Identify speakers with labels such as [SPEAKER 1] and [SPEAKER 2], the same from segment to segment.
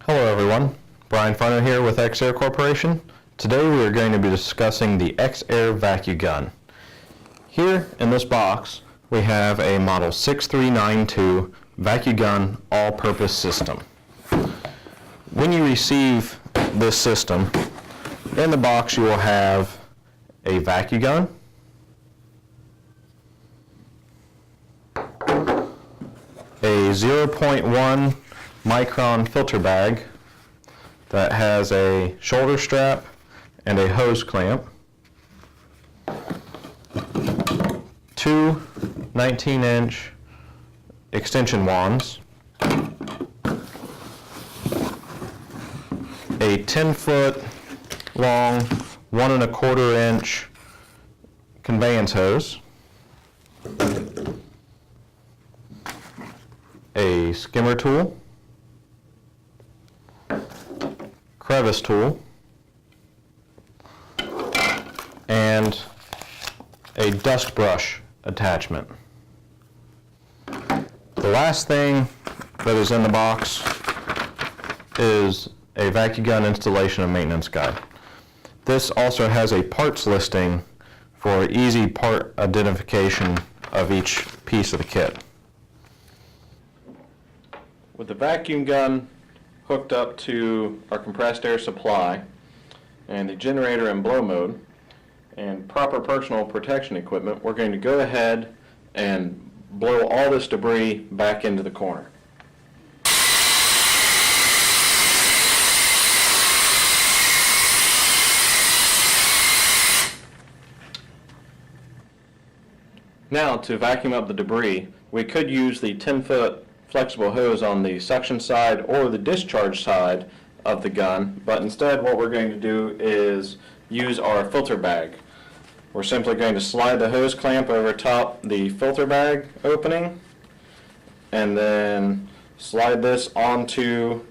[SPEAKER 1] Hello everyone, Brian Farner here with EXAIR Corporation. Today we are going to be discussing the EXAIR Vac U Gun. Here in this box we have a model 6392 Vac U Gun all-purpose system. When you receive this system, in the box you will have a Vac U Gun, a 0.1 micron filter bag that has a shoulder strap and a hose clamp, two 19-inch extension wands, a 10-foot long 1 1/4 inch conveyance hose, a skimmer tool, crevice tool, and a dust brush attachment. The last thing that is in the box is a Vac U Gun installation and maintenance guide. This also has a parts listing for easy part identification of each piece of the kit. With the vacuum gun hooked up to our compressed air supply and the generator in blow mode and proper personal protection equipment, we're going to go ahead and blow all this debris back into the corner. Now, to vacuum up the debris, we could use the 10-foot flexible hose on the suction side or the discharge side of the gun, but instead what we're going to do is use our filter bag. We're simply going to slide the hose clamp over top the filter bag opening and then slide this onto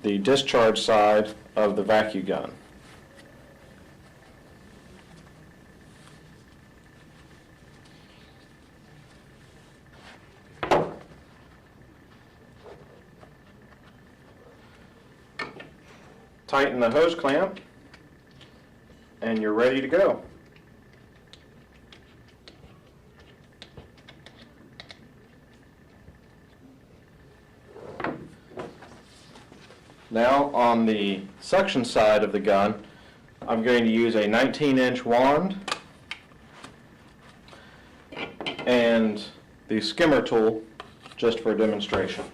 [SPEAKER 1] the discharge side of the Vac U Gun. Tighten the hose clamp and you're ready to go. Now on the suction side of the gun, I'm going to use a 19-inch wand and the skimmer tool just for demonstration.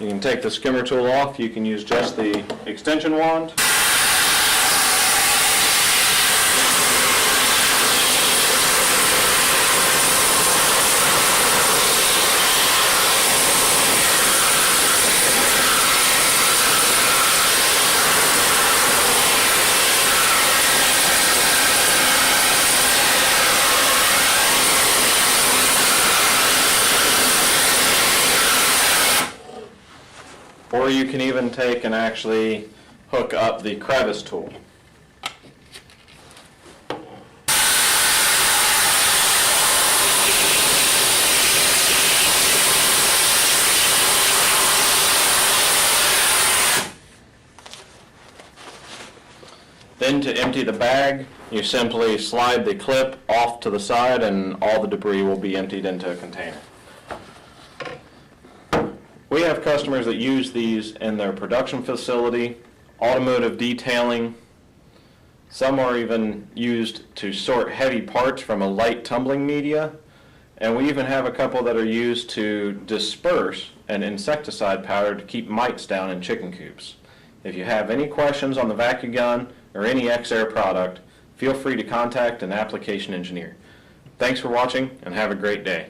[SPEAKER 1] You can take the skimmer tool off, you can use just the extension wand. Or you can even take and actually hook up the crevice tool. Then to empty the bag, you simply slide the clip off to the side and all the debris will be emptied into a container. We have customers that use these in their production facility, automotive detailing. Some are even used to sort heavy parts from a light tumbling media. And we even have a couple that are used to disperse an insecticide powder to keep mites down in chicken coops. If you have any questions on the Vac U Gun or any EXAIR product, feel free to contact an application engineer. Thanks for watching and have a great day.